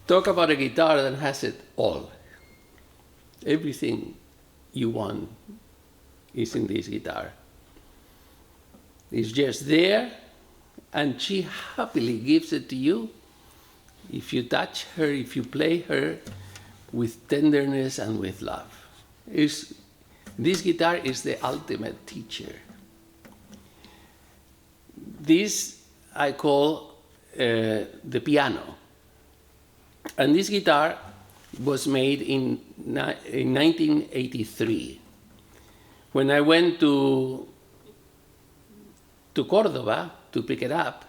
Talk about a guitar that has it all. Everything you want is in this guitar. It's just there, and she happily gives it to you if you touch her, if you play her with tenderness and with love. This guitar is the ultimate teacher. This I call the piano. And this guitar was made in 1983. When I went to Córdoba to pick it up,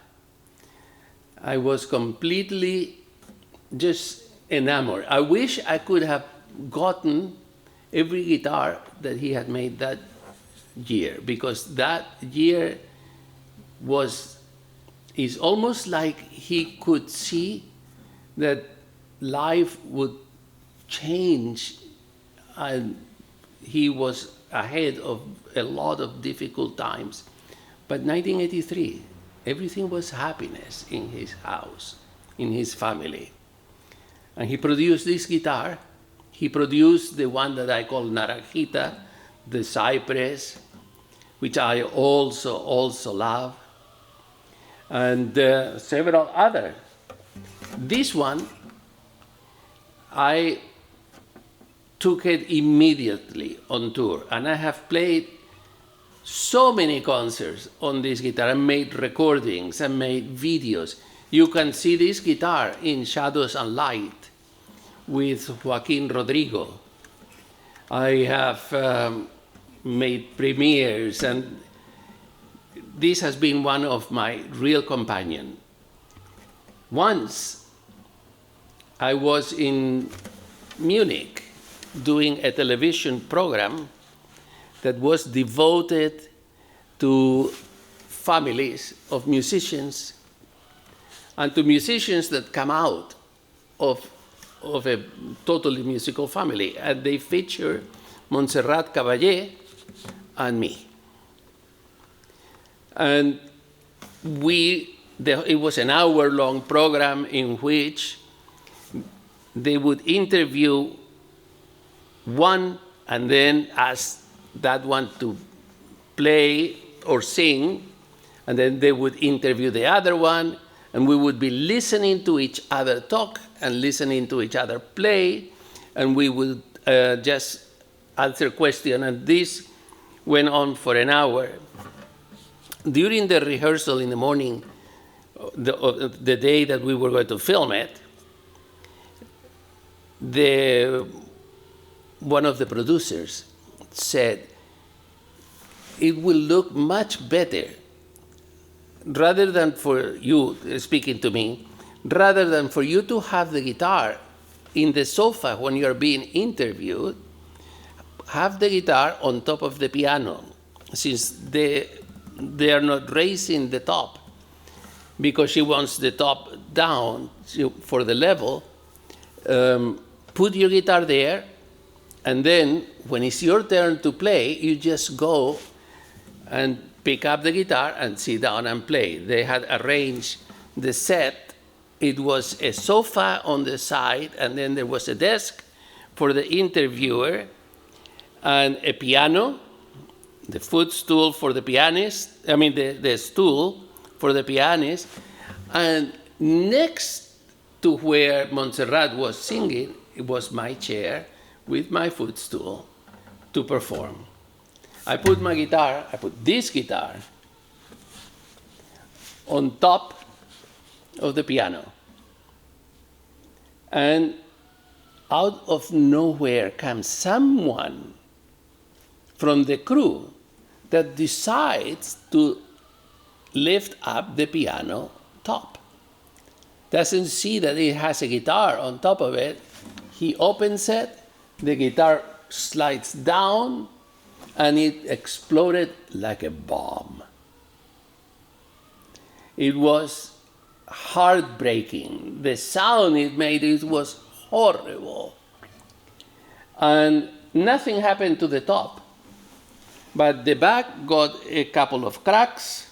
I was completely just enamored. I wish I could have gotten every guitar that he had made that year, because that year is almost like he could see that life would change, and he was ahead of a lot of difficult times. But 1983, everything was happiness in his house, in his family. And he produced this guitar. He produced the one that I call Naranjita, the Cypress, which I also love, and several others. This one, I took it immediately on tour, and I have played so many concerts on this guitar. I made recordings, I made videos. You can see this guitar in Shadows and Light with Joaquin Rodrigo. I have made premieres, and this has been one of my real companions. Once I was in Munich doing a television program that was devoted to families of musicians and to musicians that come out of a totally musical family. And they feature Montserrat Caballé and me. And it was an hour-long program in which they would interview one and then ask that one to play or sing, and then they would interview the other one, and we would be listening to each other talk and listening to each other play, and we would just answer questions, and this went on for an hour. During the rehearsal in the morning, the day that we were going to film it, one of the producers said, it will look much better, rather than for you, speaking to me, rather than for you to have the guitar in the sofa when you're being interviewed, have the guitar on top of the piano, since they are not raising the top, because she wants the top down for the level. Put your guitar there, and then when it's your turn to play, you just go and pick up the guitar and sit down and play. They had arranged the set. It was a sofa on the side, and then there was a desk for the interviewer, and a piano, the footstool for the pianist, the stool for the pianist, and next to where Montserrat was singing, it was my chair with my footstool to perform. I put this guitar on top of the piano. And out of nowhere comes someone from the crew that decides to lift up the piano top. Doesn't see that it has a guitar on top of it. He opens it, the guitar slides down, and it exploded like a bomb. It was heartbreaking. The sound it made, it was horrible. And nothing happened to the top. But the back got a couple of cracks,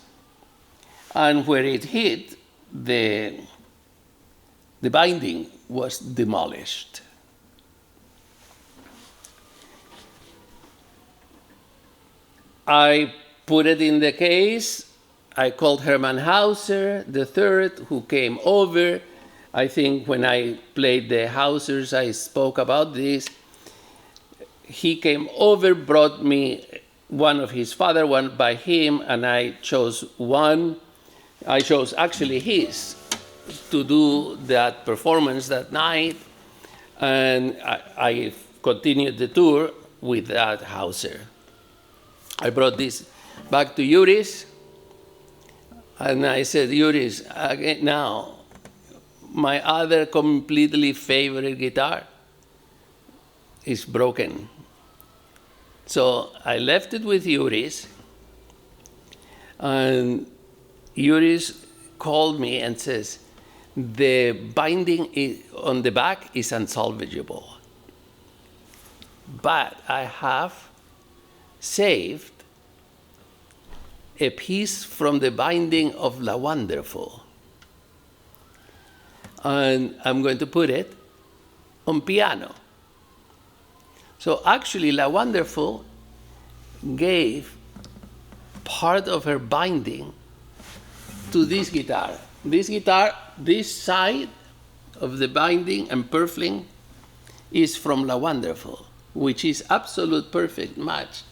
and where it hit, the binding was demolished. I put it in the case. I called Hermann Hauser III, who came over. I think when I played the Hausers, I spoke about this. He came over, brought me one of his father, one by him, and I chose one. I chose actually his to do that performance that night, and I continued the tour with that Hauser. I brought this back to Yuris, and I said, Yuris, again, now, my other completely favorite guitar is broken. So I left it with Yuris, and Yuris called me and says, the binding on the back is unsalvageable, but I have saved a piece from the binding of La Wonderful, and I'm going to put it on piano. So actually, La Wonderful gave part of her binding to this guitar. This guitar, this side of the binding and purfling is from La Wonderful, which is absolute perfect match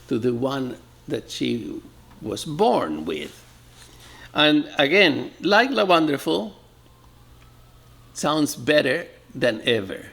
to the one that she was born with. And again, like La Wonderful, sounds better than ever.